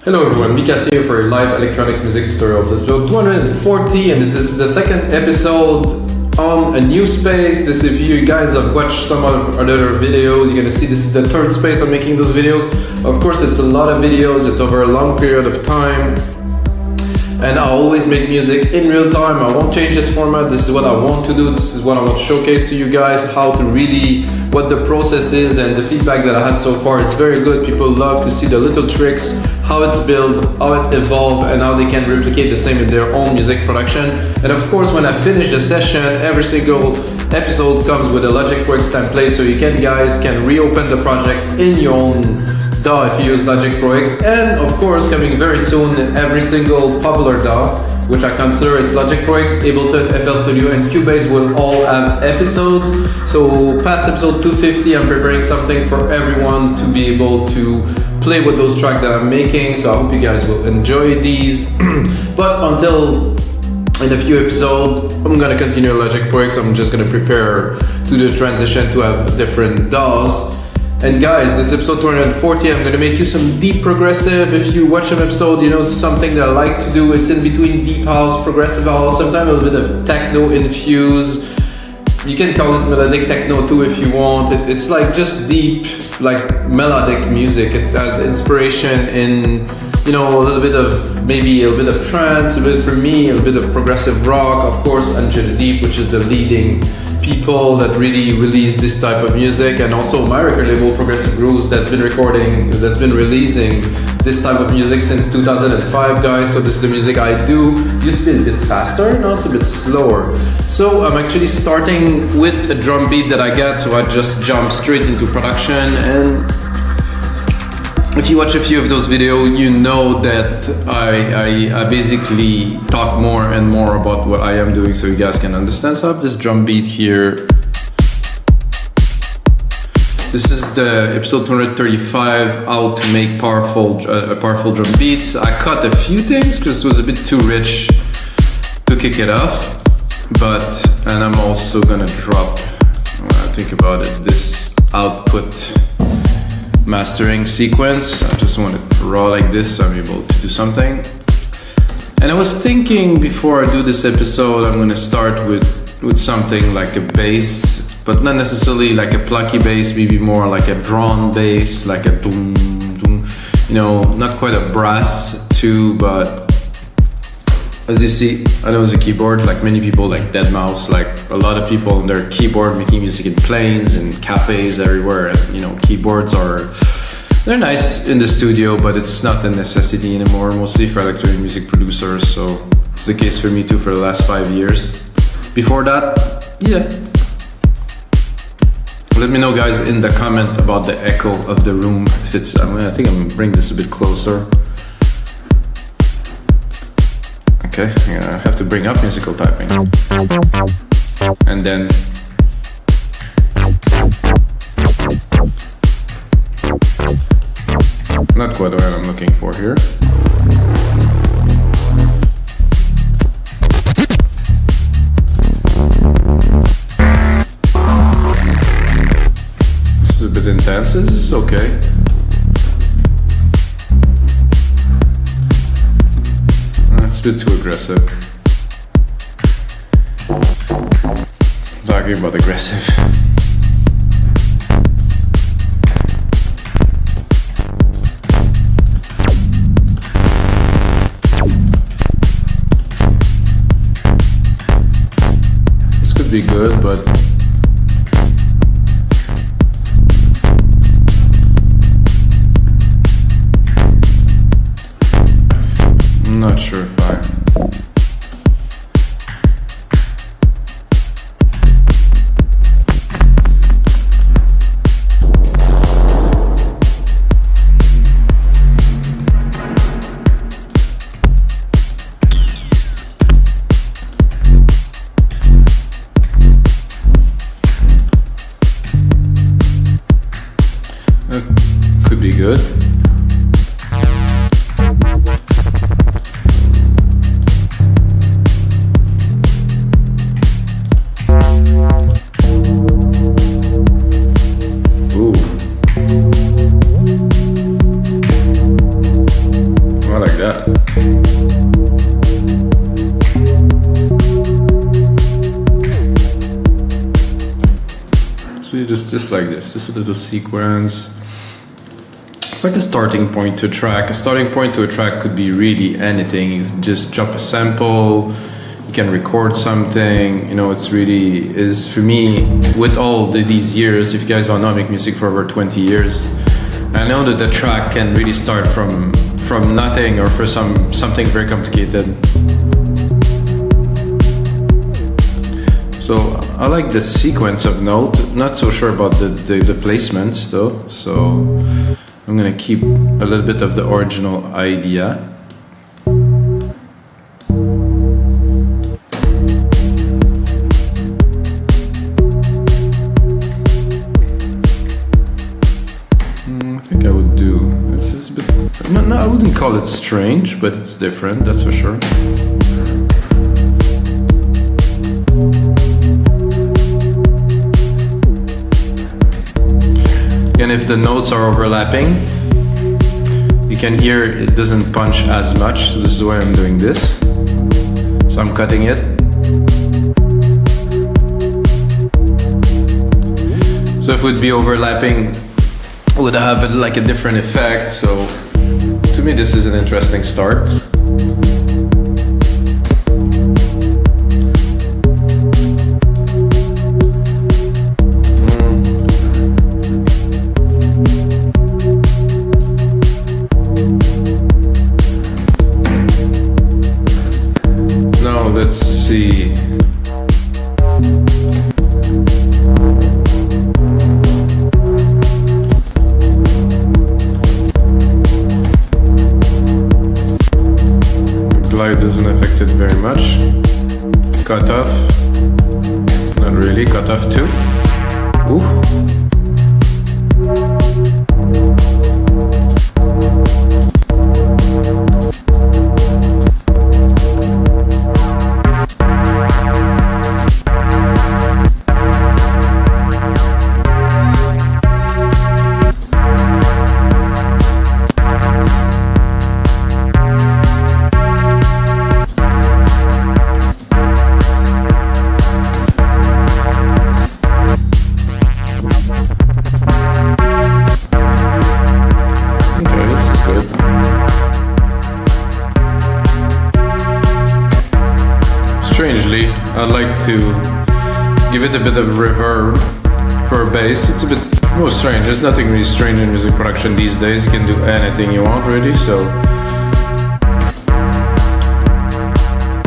Hello everyone, Mikas here for live electronic music tutorials. It's episode 240 and this is the second episode on a new space. This, if you guys have watched some of other videos, you're gonna see this is the third space I'm making those videos. Of course, it's a lot of videos, it's over a long period of time. And I always make music in real time. I won't change this format. This is what I want to do. This is what I want to showcase to you guys, how to really, what the process is, and the feedback that I had so far is very good. People love to see the little tricks, how it's built, how it evolved, and how they can replicate the same in their own music production. And of course, when I finish the session, every single episode comes with a Logic Pro X template, so you guys can reopen the project in your own DAW if you use Logic Pro X. And of course, coming very soon, every single popular DAW, which I consider is Logic Pro X, Ableton, FL Studio, and Cubase will all have episodes. So past episode 250, I'm preparing something for everyone to be able to play with those tracks that I'm making. So I hope you guys will enjoy these. But until in a few episodes, I'm gonna continue Logic Pro X. I'm just gonna prepare to the transition to have different DAWs. And guys, this is episode 240. I'm gonna make you some deep progressive. If you watch an episode, you know it's something that I like to do. It's in between deep house, progressive house, sometimes a little bit of techno infused. You can call it melodic techno too if you want. It's like just deep, like melodic music. It has inspiration in, you know, a little bit of, maybe a little bit of trance, a bit for me, a little bit of progressive rock. Of course, Angel Deep, which is the leading people that really release this type of music, and also my record label Progressive Grooves that's been releasing this type of music since 2005, guys. So this is the music I do. Used to be a bit faster, now it's a bit slower. So I'm actually starting with a drum beat that I got, so I just jump straight into production. And if you watch a few of those videos, you know that I basically talk more and more about what I am doing so you guys can understand. So I have this drum beat here. This is the episode 235, how to make powerful drum beats. I cut a few things because it was a bit too rich to kick it off. And I'm also gonna drop, when I think about it, this output mastering sequence. I just want it raw like this so I'm able to do something. And I was thinking before I do this episode, I'm gonna start with something like a bass, but not necessarily like a plucky bass, maybe more like a drawn bass, like a doom doom, you know, not quite a brass too, but as you see, I know it's a keyboard, like many people like deadmau5, like a lot of people on their keyboard making music in planes and cafes everywhere. And, you know, keyboards they're nice in the studio, but it's not a necessity anymore, mostly for electronic music producers. So it's the case for me too for the last 5 years. Before that, yeah. Let me know, guys, in the comment about the echo of the room. If it's, I think I'm gonna bring this a bit closer. Okay, I have to bring up musical typing. And then not quite what I'm looking for here. This is a bit intense. This is okay. It's a bit too aggressive. I'm talking about aggressive. This could be good, but I'm not sure if like that. So you just like this, just a little sequence. It's like a starting point to a track. A starting point to a track could be really anything. You just drop a sample, you can record something. You know, it's really is for me with all these years. If you guys don't know, I make music for over 20 years. I know that the track can really start from nothing or for something very complicated. So I like the sequence of note. Not so sure about the placements though. So I'm gonna keep a little bit of the original idea. I think I would do. This is a bit. No, I wouldn't call it strange, but it's different. That's for sure. And if the notes are overlapping, you can hear it doesn't punch as much. So this is why I'm doing this. So I'm cutting it. So if it would be overlapping, it would have like a different effect. So to me, this is an interesting start. Let's see. Glide doesn't affect it very much. Cut off. Not really. Cut off too. Ooh. Strangely, I like to give it a bit of reverb for bass. It's a bit more strange. There's nothing really strange in music production these days. You can do anything you want, really. So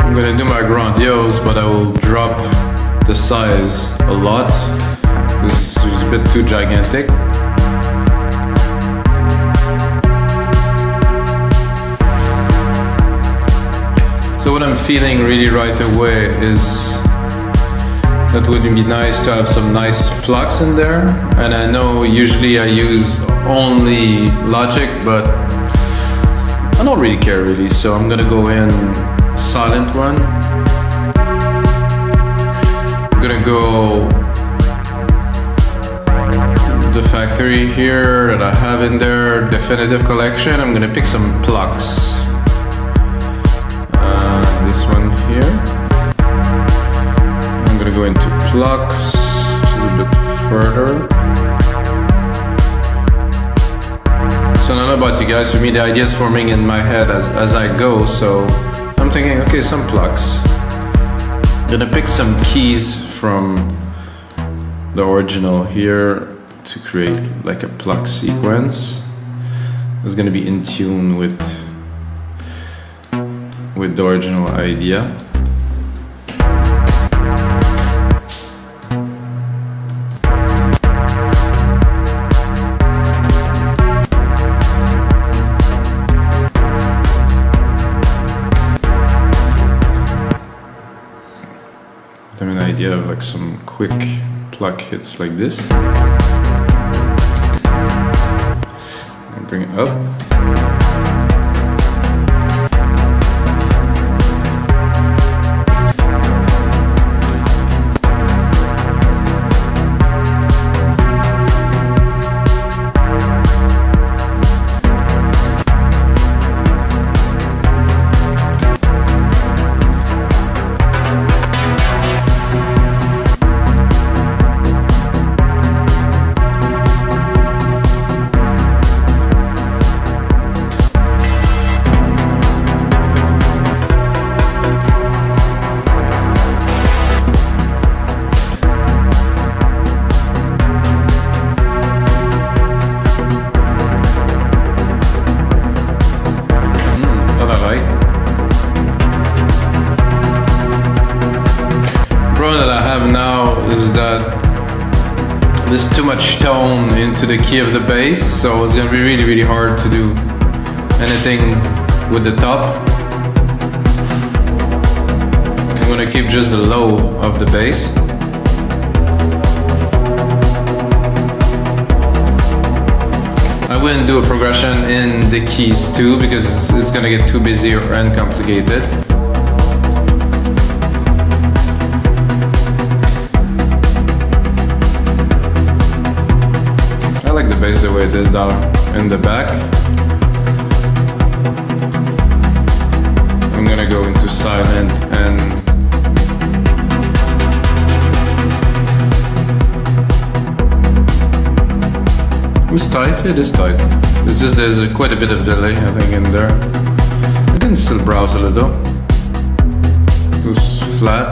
I'm gonna do my grandiose, but I will drop the size a lot. This is a bit too gigantic. So what I'm feeling really right away is that would be nice to have some nice plucks in there. And I know usually I use only Logic, but I don't really care really. So I'm gonna go in silent one. I'm gonna go the factory here that I have in there, definitive collection. I'm gonna pick some plucks. This one here. I'm gonna go into plucks a bit further. So I don't know about you guys, for me the idea is forming in my head as I go, so I'm thinking, okay, some plucks. I'm gonna pick some keys from the original here to create like a pluck sequence. It's gonna be in tune with the original idea. I have an idea of like some quick pluck hits like this. And bring it up. much tone into the key of the bass, so it's gonna be really, really hard to do anything with the top. I'm gonna keep just the low of the bass. I wouldn't do a progression in the keys too, because it's gonna get too busy and complicated. I like the bass the way it is down in the back. I'm gonna go into silent and it's tight, it is tight. It's just there's quite a bit of delay, I think, in there. I can still browse a little. This is flat.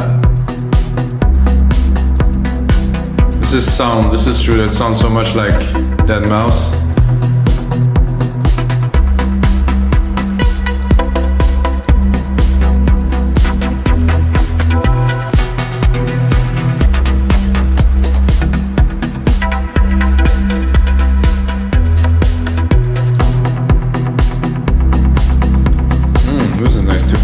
This is sound, this is true, that sounds so much like Dead Mouse. This is nice too.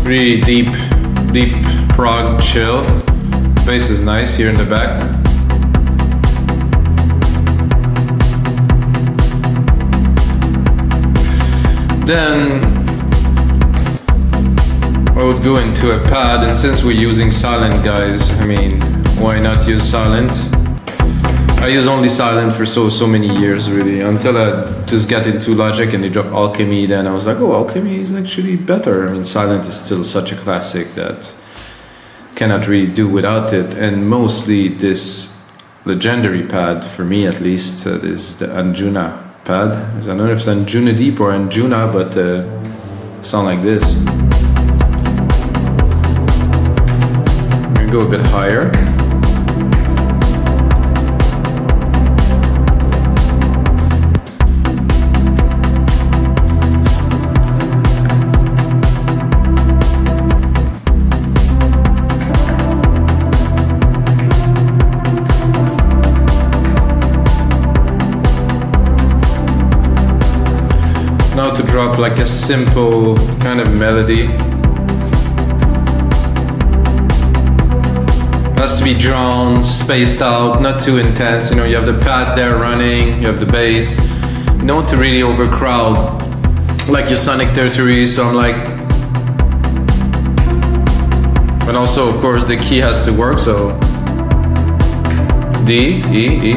Really deep prog chill. Bass is nice here in the back. Then I would go into a pad, and since we're using silent, guys, I mean, why not use silent? I use only silent for so many years, really, until I just got into Logic and they dropped Alchemy. Then I was like, oh, Alchemy is actually better. I mean, silent is still such a classic that cannot really do without it. And mostly this legendary pad, for me at least, is the Anjuna pad. I don't know if it's Anjuna Deep or Anjuna, but sound like this. I'm gonna go a bit higher. Now to drop like a simple kind of melody. Has to be drawn, spaced out, not too intense. You know, you have the pad there running, you have the bass. You don't want to really overcrowd like your sonic territory, so I'm like... But also, of course, the key has to work, so... D, E, E.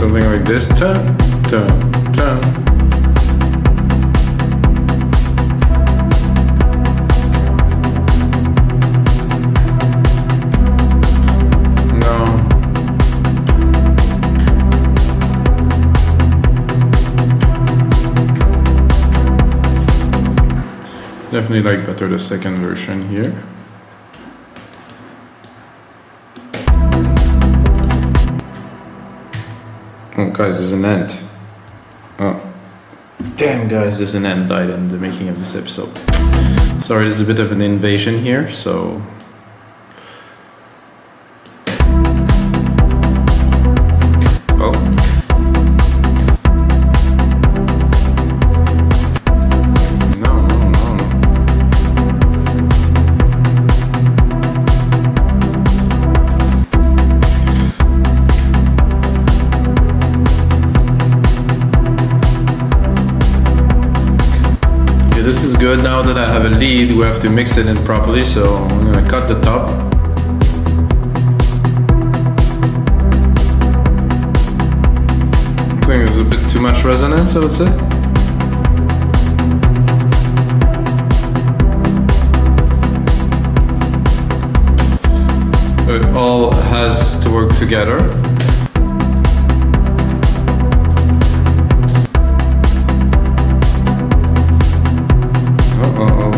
Something like this, turn, turn, turn. No. Definitely like better the second version here. Oh, guys, there's an ant. Oh, damn, guys, there's an ant died in the making of this episode. Sorry, there's a bit of an invasion here, so... Oh. This is good. Now that I have a lead, we have to mix it in properly, so I'm gonna cut the top. I think there's a bit too much resonance, I would say. It all has to work together.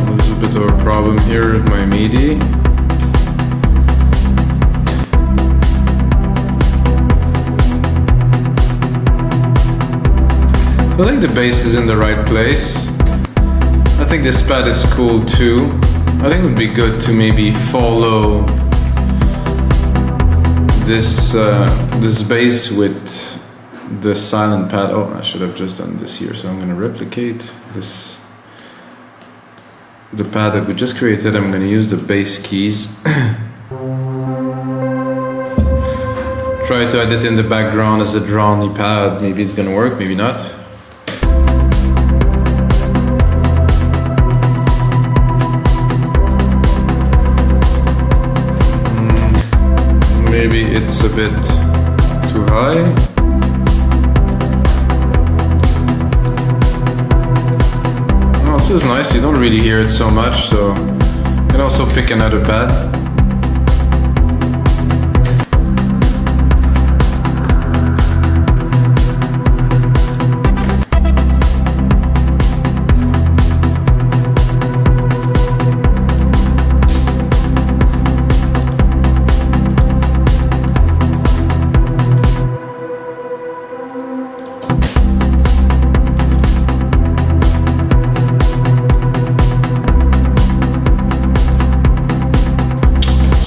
There's a bit of a problem here with my MIDI. I think the bass is in the right place. I think this pad is cool too. I think it would be good to maybe follow this bass with the silent pad. Oh, I should have just done this here, so I'm going to replicate this. The pad that we just created, I'm going to use the bass keys. Try to add it in the background as a drawny pad. Maybe it's going to work, maybe not. Maybe it's a bit too high. Oh, this is nice. You don't really hear it so much, so you can also pick another pad.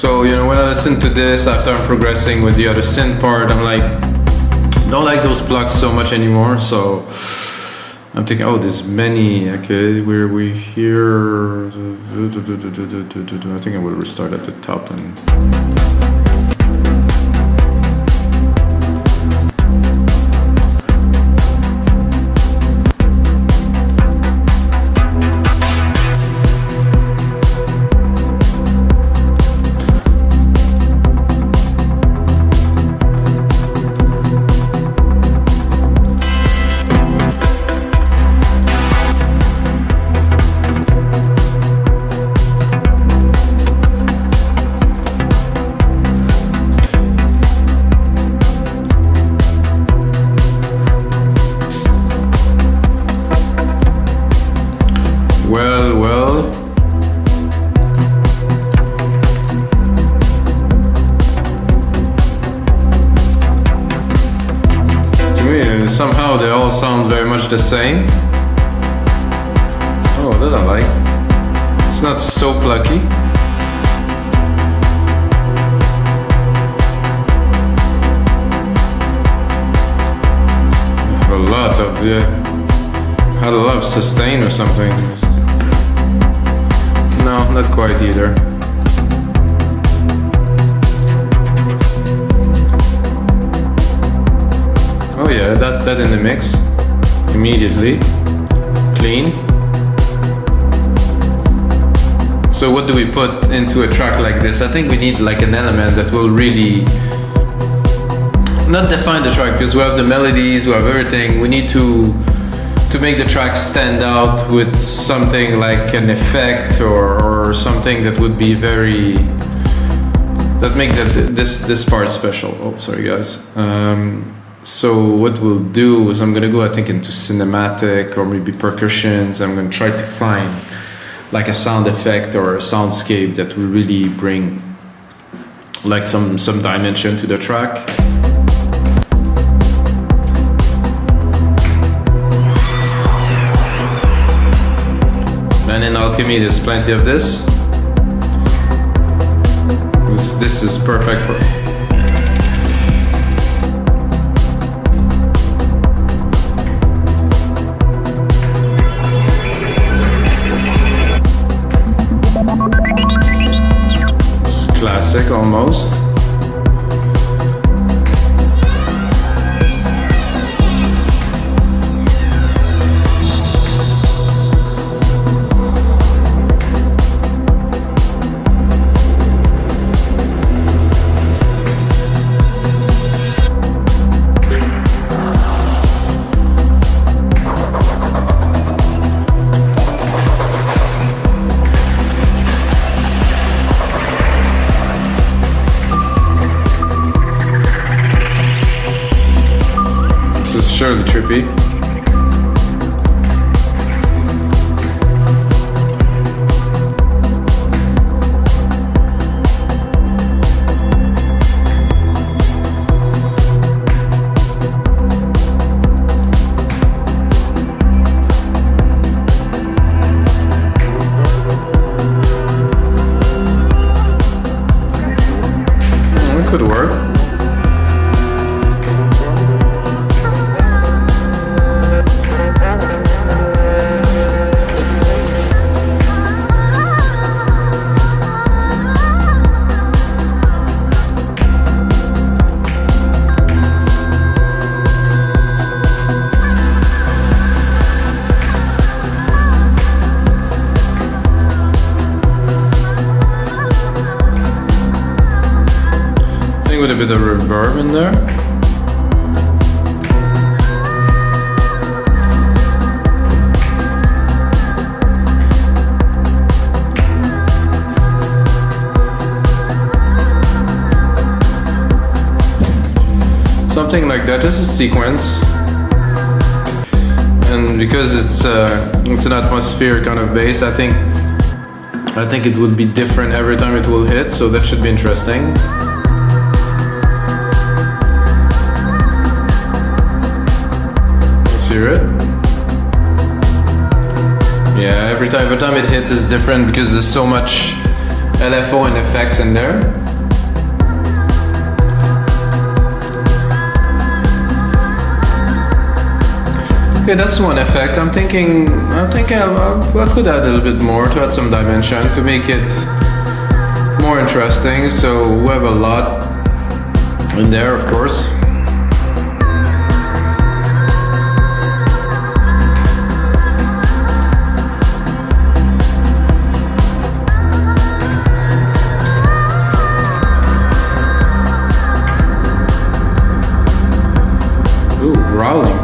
So, you know, when I listen to this after I'm progressing with the other synth part, I'm like, don't like those plucks so much anymore. So I'm thinking, oh, there's many. Okay, where we here. I think I will restart at the top and. Well. To me, somehow they all sound very much the same. Oh, that I like. It's not so plucky. Had a lot of sustain or something. No, not quite either. Oh yeah, that in the mix. Immediately. Clean. So what do we put into a track like this? I think we need like an element that will really not define the track, because we have the melodies, we have everything. We need to make the track stand out with something like an effect or something that would be very, that make this part special. Oh, sorry guys. So what we'll do is I'm gonna go, I think, into cinematic or maybe percussions. I'm gonna try to find like a sound effect or a soundscape that will really bring like some dimension to the track. And in Alchemy, there's plenty of this. This is perfect for. It's classic almost. Surely trippy. bit of reverb in there. Something like that. This is sequence, and because it's an atmosphere kind of bass, I think it would be different every time it will hit. So that should be interesting. Let's hear it. Yeah, every time it hits is different because there's so much LFO and effects in there. Okay, that's one effect. I'm thinking I could add a little bit more to add some dimension to make it more interesting. So we have a lot in there, of course. Ooh, growling.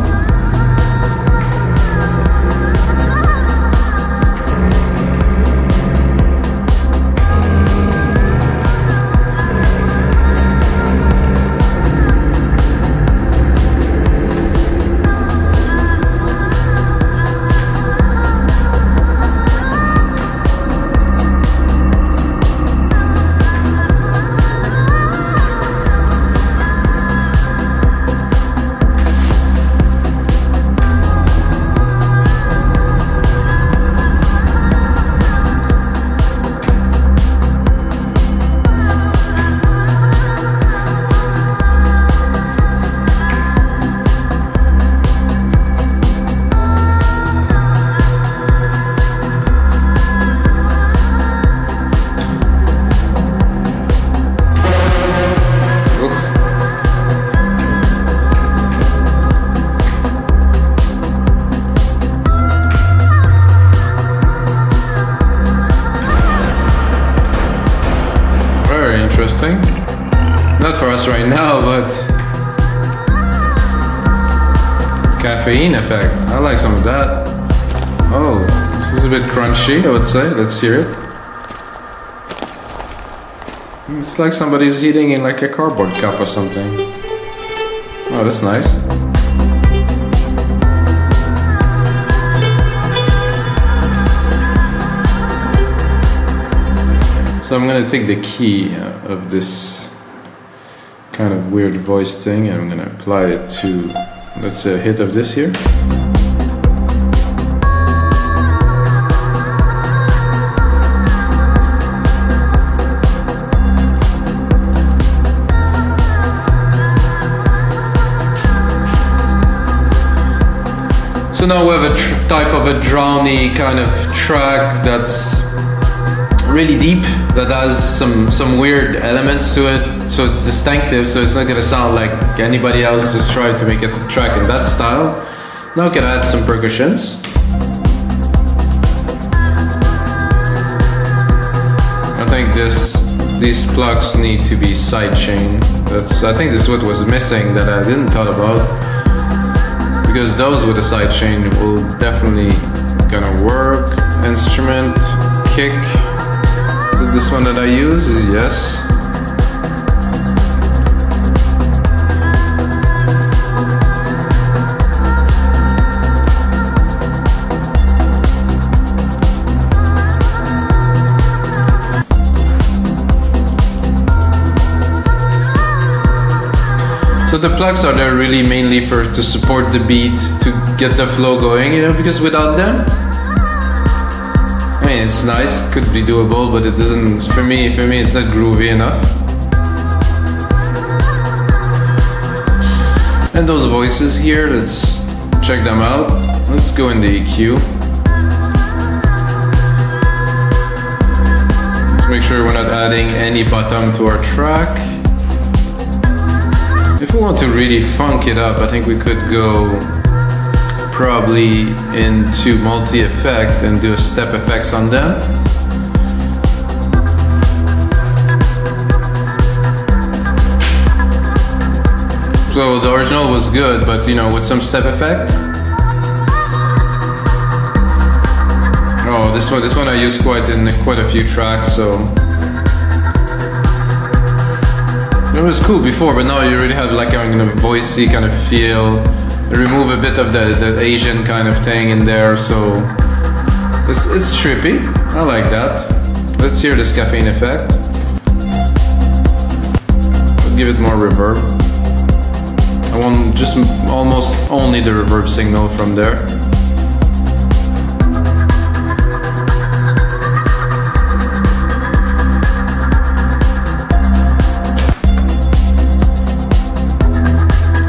Interesting. Not for us right now, but caffeine effect. I like some of that. Oh, this is a bit crunchy, I would say. Let's hear it. It's like somebody's eating in like a cardboard cup or something. Oh, that's nice. So I'm gonna take the key of this kind of weird voice thing and I'm gonna apply it to, let's say, a hit of this here. So now we have a type of a drowny kind of track that's really deep, that has some weird elements to it, so it's distinctive, so it's not gonna sound like anybody else just tried to make a track in that style. Now I can add some percussions. I think these plucks need to be sidechain. I think this is what was missing that I didn't thought about, because those with a sidechain will definitely gonna work. Instrument, kick. This one that I use is yes. So the plugs are there really mainly to support the beat, to get the flow going, you know, because without them, I mean, it's nice, could be doable, but it doesn't, for me it's not groovy enough. And those voices here, let's check them out. Let's go in the EQ. Let's make sure we're not adding any bottom to our track. If we want to really funk it up, I think we could go probably into multi-effect and do a step effects on them. So the original was good, but you know, with some step effect. Oh, this one I used quite a few tracks, so it was cool before, but now you really have like a voicey kind of feel. Remove a bit of the Asian kind of thing in there, so it's trippy. I like that. Let's hear this caffeine effect. I'll give it more reverb. I want just almost only the reverb signal from there.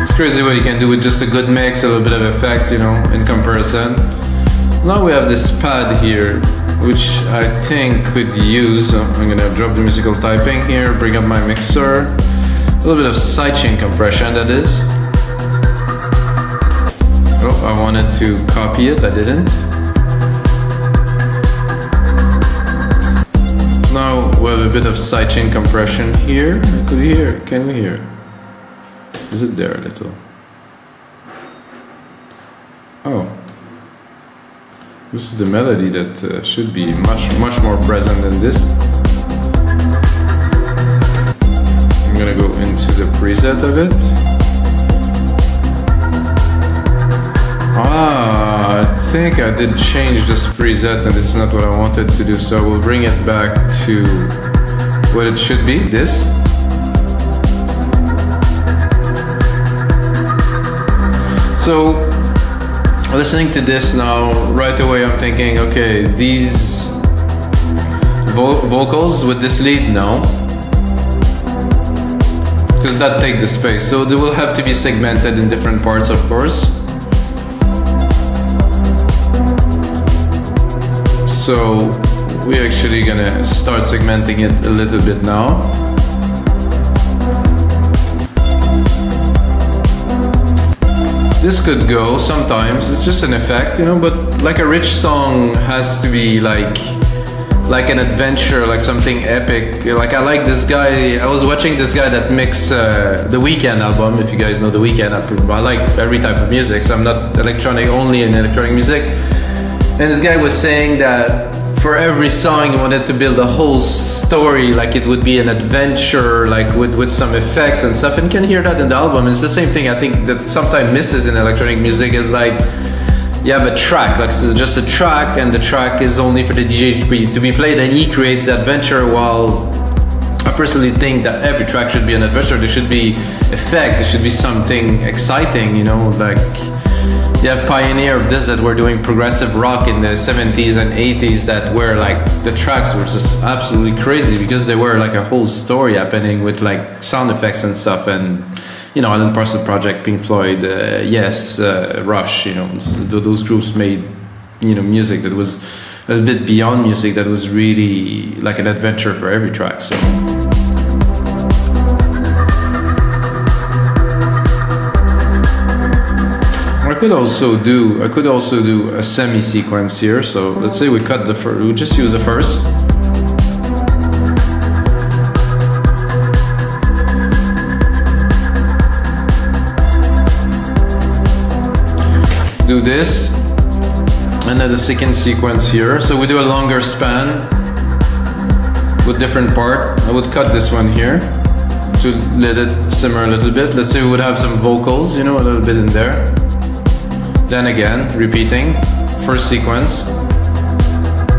It's crazy what you can do with just a good mix, a little bit of effect, you know, in comparison. Now we have this pad here, which I think could use. I'm gonna drop the musical typing here, bring up my mixer. A little bit of sidechain compression, that is. Oh, I wanted to copy it, I didn't. Now we have a bit of sidechain compression here. Could we hear? Can we hear? Is it there a little? Oh. This is the melody that should be much more present than this. I'm gonna go into the preset of it. I think I did change this preset and it's not what I wanted to do, so I will bring it back to what it should be, this. So, listening to this now, right away I'm thinking, okay, these vocals with this lead, no. Because that take the space. So they will have to be segmented in different parts, of course. So we're actually gonna start segmenting it a little bit now. This could go sometimes, it's just an effect, you know, but like a rich song has to be like an adventure, like something epic. Like I like this guy, I was watching this guy that mixed the Weeknd album, if you guys know the Weeknd. I like every type of music, so I'm not electronic only in electronic music. And this guy was saying that for every song he wanted to build a whole story, like it would be an adventure, like with some effects and stuff, and you can hear that in the album. It's the same thing I think that sometimes misses in electronic music, is like you have a track, like it's just a track, and the track is only for the DJ to be played, and he creates the adventure. While I personally think that every track should be an adventure. There should be effect, there should be something exciting, you know, like you have pioneer of this that were doing progressive rock in the 70s and 80s that were like, the tracks were just absolutely crazy because they were like a whole story happening with like sound effects and stuff. And you know, Alan Parsons Project, Pink Floyd, Yes, Rush, you know, those groups made, you know, music that was a bit beyond music, that was really like an adventure for every track. So I could also do a semi-sequence here. So let's say we cut the first, we just use the first. Do this, and then the second sequence here. So we do a longer span with different part. I would cut this one here to let it simmer a little bit. Let's say we would have some vocals, you know, a little bit in there. Then again, repeating, first sequence,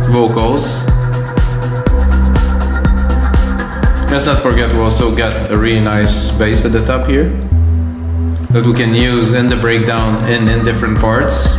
vocals. Let's not forget we also got a really nice bass at the top here that we can use in the breakdown in different parts.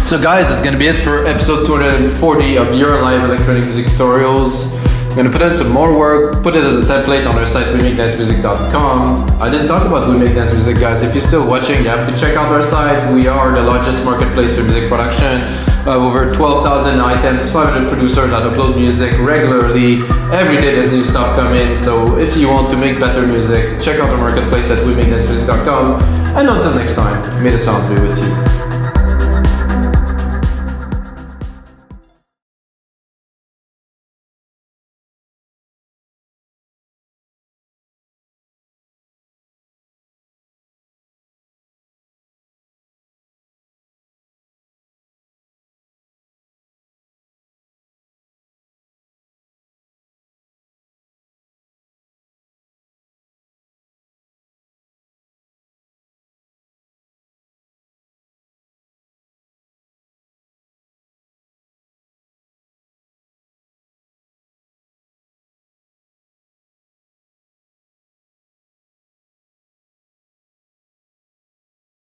So guys, that's gonna be it for episode 240 of Your Live Electronic Music Tutorials. I'm gonna put in some more work, put it as a template on our site, WeMakeDanceMusic.com. I didn't talk about We Make Dance Music, guys. If you're still watching, you have to check out our site. We are the largest marketplace for music production. Over 12,000 items, 500 producers that upload music regularly. Every day there's new stuff coming. So if you want to make better music, check out our marketplace at WeMakeDanceMusic.com. And until next time, may the sounds be with you.